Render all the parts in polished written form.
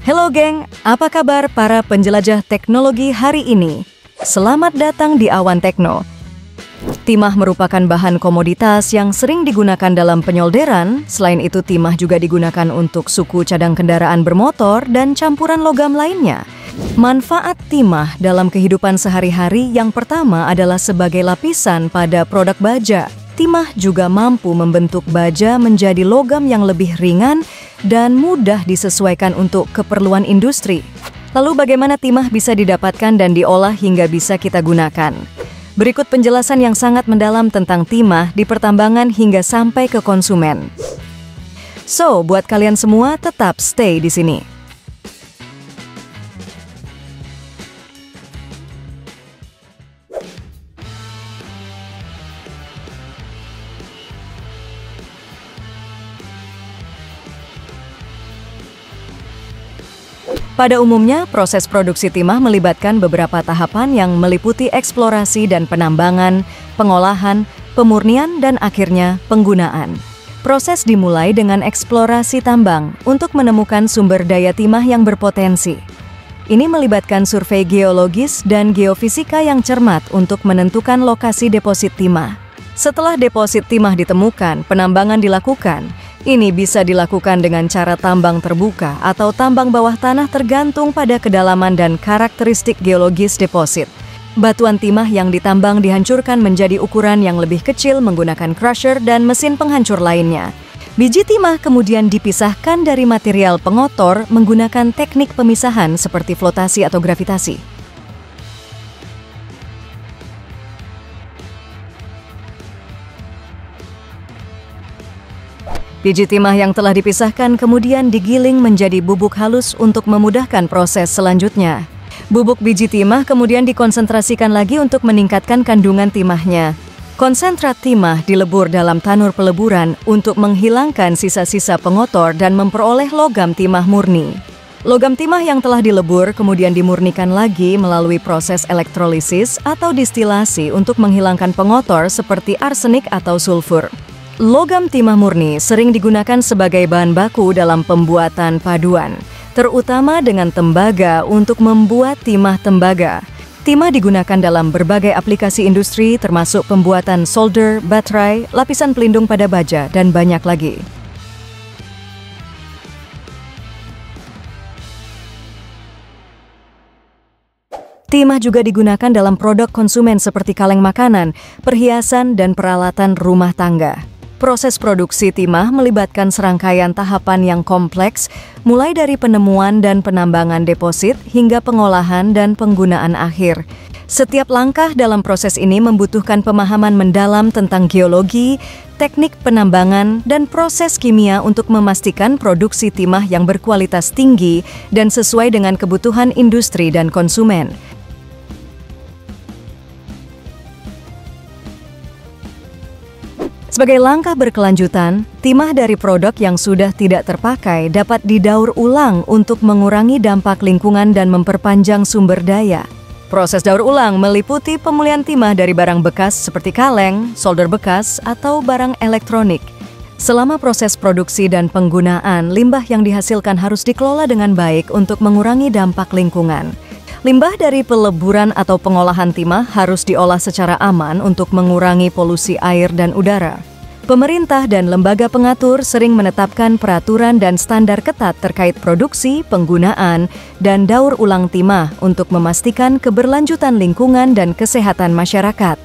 Halo geng, apa kabar para penjelajah teknologi hari ini? Selamat datang di Awan Tekno. Timah merupakan bahan komoditas yang sering digunakan dalam penyolderan. Selain itu, timah juga digunakan untuk suku cadang kendaraan bermotor dan campuran logam lainnya. Manfaat timah dalam kehidupan sehari-hari yang pertama adalah sebagai lapisan pada produk baja. Timah juga mampu membentuk baja menjadi logam yang lebih ringan dan mudah disesuaikan untuk keperluan industri. Lalu bagaimana timah bisa didapatkan dan diolah hingga bisa kita gunakan? Berikut penjelasan yang sangat mendalam tentang timah di pertambangan hingga sampai ke konsumen. So, buat kalian semua tetap stay di sini. Pada umumnya, proses produksi timah melibatkan beberapa tahapan yang meliputi eksplorasi dan penambangan, pengolahan, pemurnian, dan akhirnya penggunaan. Proses dimulai dengan eksplorasi tambang untuk menemukan sumber daya timah yang berpotensi. Ini melibatkan survei geologis dan geofisika yang cermat untuk menentukan lokasi deposit timah. Setelah deposit timah ditemukan, penambangan dilakukan. Ini bisa dilakukan dengan cara tambang terbuka atau tambang bawah tanah tergantung pada kedalaman dan karakteristik geologis deposit. Batuan timah yang ditambang dihancurkan menjadi ukuran yang lebih kecil menggunakan crusher dan mesin penghancur lainnya. Biji timah kemudian dipisahkan dari material pengotor menggunakan teknik pemisahan seperti flotasi atau gravitasi. Biji timah yang telah dipisahkan kemudian digiling menjadi bubuk halus untuk memudahkan proses selanjutnya. Bubuk biji timah kemudian dikonsentrasikan lagi untuk meningkatkan kandungan timahnya. Konsentrat timah dilebur dalam tanur peleburan untuk menghilangkan sisa-sisa pengotor dan memperoleh logam timah murni. Logam timah yang telah dilebur kemudian dimurnikan lagi melalui proses elektrolisis atau distilasi untuk menghilangkan pengotor seperti arsenik atau sulfur. Logam timah murni sering digunakan sebagai bahan baku dalam pembuatan paduan, terutama dengan tembaga untuk membuat timah tembaga. Timah digunakan dalam berbagai aplikasi industri termasuk pembuatan solder, baterai, lapisan pelindung pada baja, dan banyak lagi. Timah juga digunakan dalam produk konsumen seperti kaleng makanan, perhiasan, dan peralatan rumah tangga. Proses produksi timah melibatkan serangkaian tahapan yang kompleks, mulai dari penemuan dan penambangan deposit hingga pengolahan dan penggunaan akhir. Setiap langkah dalam proses ini membutuhkan pemahaman mendalam tentang geologi, teknik penambangan, dan proses kimia untuk memastikan produksi timah yang berkualitas tinggi dan sesuai dengan kebutuhan industri dan konsumen. Sebagai langkah berkelanjutan, timah dari produk yang sudah tidak terpakai dapat didaur ulang untuk mengurangi dampak lingkungan dan memperpanjang sumber daya. Proses daur ulang meliputi pemulihan timah dari barang bekas seperti kaleng, solder bekas, atau barang elektronik. Selama proses produksi dan penggunaan, limbah yang dihasilkan harus dikelola dengan baik untuk mengurangi dampak lingkungan. Limbah dari peleburan atau pengolahan timah harus diolah secara aman untuk mengurangi polusi air dan udara. Pemerintah dan lembaga pengatur sering menetapkan peraturan dan standar ketat terkait produksi, penggunaan, dan daur ulang timah untuk memastikan keberlanjutan lingkungan dan kesehatan masyarakat.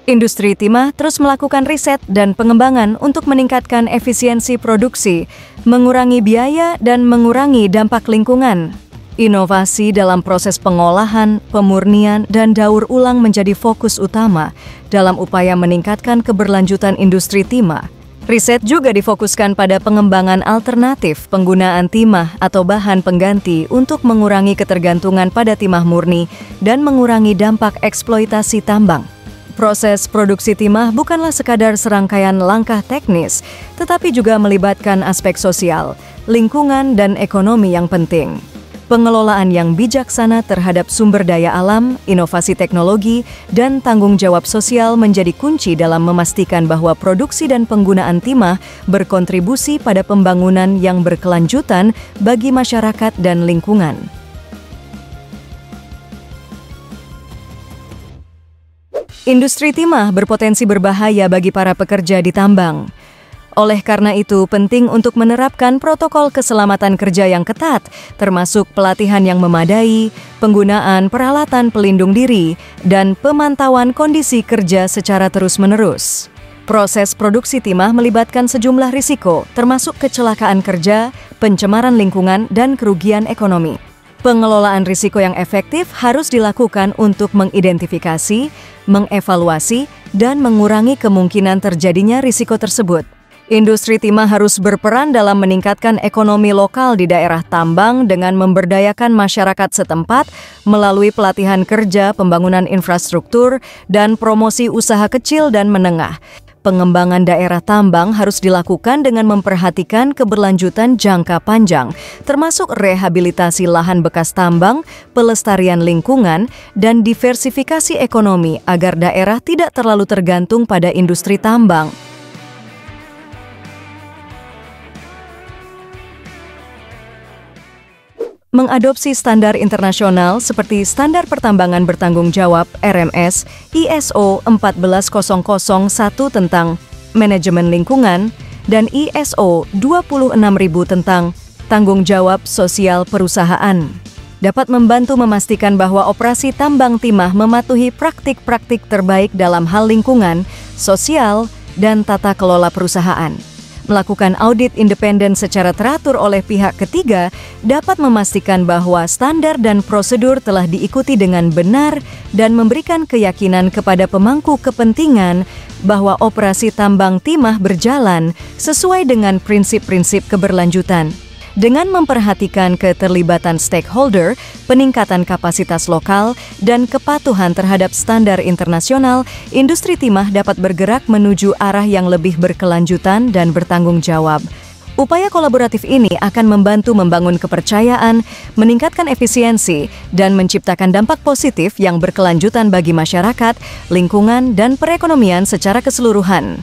Industri timah terus melakukan riset dan pengembangan untuk meningkatkan efisiensi produksi, mengurangi biaya, dan mengurangi dampak lingkungan. Inovasi dalam proses pengolahan, pemurnian, dan daur ulang menjadi fokus utama dalam upaya meningkatkan keberlanjutan industri timah. Riset juga difokuskan pada pengembangan alternatif penggunaan timah atau bahan pengganti untuk mengurangi ketergantungan pada timah murni dan mengurangi dampak eksploitasi tambang. Proses produksi timah bukanlah sekadar serangkaian langkah teknis, tetapi juga melibatkan aspek sosial, lingkungan, dan ekonomi yang penting. Pengelolaan yang bijaksana terhadap sumber daya alam, inovasi teknologi, dan tanggung jawab sosial menjadi kunci dalam memastikan bahwa produksi dan penggunaan timah berkontribusi pada pembangunan yang berkelanjutan bagi masyarakat dan lingkungan. Industri timah berpotensi berbahaya bagi para pekerja di tambang. Oleh karena itu, penting untuk menerapkan protokol keselamatan kerja yang ketat, termasuk pelatihan yang memadai, penggunaan peralatan pelindung diri, dan pemantauan kondisi kerja secara terus-menerus. Proses produksi timah melibatkan sejumlah risiko, termasuk kecelakaan kerja, pencemaran lingkungan, dan kerugian ekonomi. Pengelolaan risiko yang efektif harus dilakukan untuk mengidentifikasi, mengevaluasi, dan mengurangi kemungkinan terjadinya risiko tersebut. Industri timah harus berperan dalam meningkatkan ekonomi lokal di daerah tambang dengan memberdayakan masyarakat setempat melalui pelatihan kerja, pembangunan infrastruktur, dan promosi usaha kecil dan menengah. Pengembangan daerah tambang harus dilakukan dengan memperhatikan keberlanjutan jangka panjang, termasuk rehabilitasi lahan bekas tambang, pelestarian lingkungan, dan diversifikasi ekonomi agar daerah tidak terlalu tergantung pada industri tambang. Mengadopsi standar internasional seperti Standar Pertambangan Bertanggung Jawab (RMS), ISO 14001 tentang manajemen lingkungan, dan ISO 26000 tentang tanggung jawab sosial perusahaan, dapat membantu memastikan bahwa operasi tambang timah mematuhi praktik-praktik terbaik dalam hal lingkungan, sosial, dan tata kelola perusahaan. Melakukan audit independen secara teratur oleh pihak ketiga dapat memastikan bahwa standar dan prosedur telah diikuti dengan benar dan memberikan keyakinan kepada pemangku kepentingan bahwa operasi tambang timah berjalan sesuai dengan prinsip-prinsip keberlanjutan. Dengan memperhatikan keterlibatan stakeholder, peningkatan kapasitas lokal, dan kepatuhan terhadap standar internasional, industri timah dapat bergerak menuju arah yang lebih berkelanjutan dan bertanggung jawab. Upaya kolaboratif ini akan membantu membangun kepercayaan, meningkatkan efisiensi, dan menciptakan dampak positif yang berkelanjutan bagi masyarakat, lingkungan, dan perekonomian secara keseluruhan.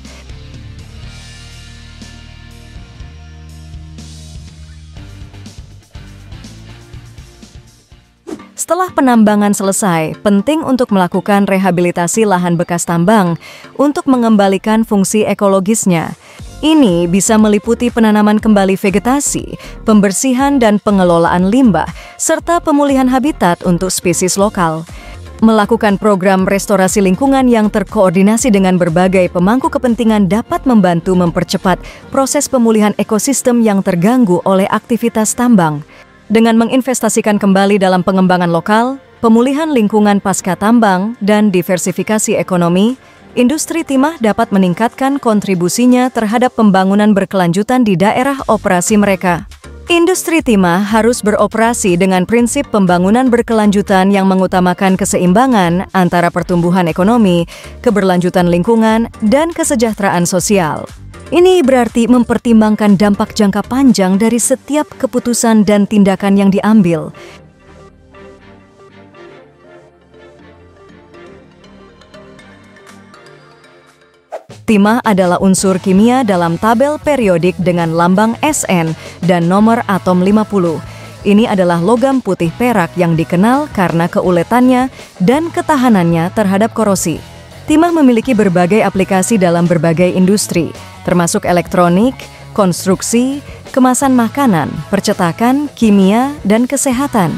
Setelah penambangan selesai, penting untuk melakukan rehabilitasi lahan bekas tambang untuk mengembalikan fungsi ekologisnya. Ini bisa meliputi penanaman kembali vegetasi, pembersihan dan pengelolaan limbah, serta pemulihan habitat untuk spesies lokal. Melakukan program restorasi lingkungan yang terkoordinasi dengan berbagai pemangku kepentingan dapat membantu mempercepat proses pemulihan ekosistem yang terganggu oleh aktivitas tambang. Dengan menginvestasikan kembali dalam pengembangan lokal, pemulihan lingkungan pasca tambang, dan diversifikasi ekonomi, industri timah dapat meningkatkan kontribusinya terhadap pembangunan berkelanjutan di daerah operasi mereka. Industri timah harus beroperasi dengan prinsip pembangunan berkelanjutan yang mengutamakan keseimbangan antara pertumbuhan ekonomi, keberlanjutan lingkungan, dan kesejahteraan sosial. Ini berarti mempertimbangkan dampak jangka panjang dari setiap keputusan dan tindakan yang diambil. Timah adalah unsur kimia dalam tabel periodik dengan lambang SN dan nomor atom 50. Ini adalah logam putih perak yang dikenal karena keuletannya dan ketahanannya terhadap korosi. Timah memiliki berbagai aplikasi dalam berbagai industri, termasuk elektronik, konstruksi, kemasan makanan, percetakan, kimia, dan kesehatan.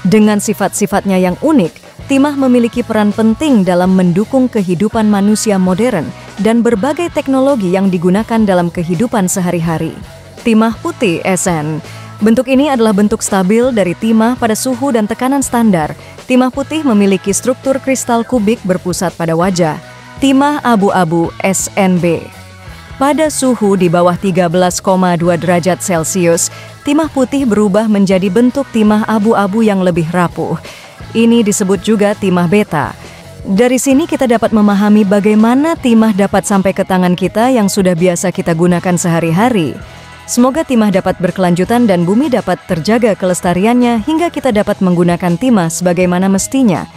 Dengan sifat-sifatnya yang unik, timah memiliki peran penting dalam mendukung kehidupan manusia modern dan berbagai teknologi yang digunakan dalam kehidupan sehari-hari. Timah putih SN. Bentuk ini adalah bentuk stabil dari timah pada suhu dan tekanan standar. Timah putih memiliki struktur kristal kubik berpusat pada wajah. Timah abu-abu SNB. Pada suhu di bawah 13,2 derajat Celcius, timah putih berubah menjadi bentuk timah abu-abu yang lebih rapuh. Ini disebut juga timah beta. Dari sini kita dapat memahami bagaimana timah dapat sampai ke tangan kita yang sudah biasa kita gunakan sehari-hari. Semoga timah dapat berkelanjutan dan bumi dapat terjaga kelestariannya hingga kita dapat menggunakan timah sebagaimana mestinya.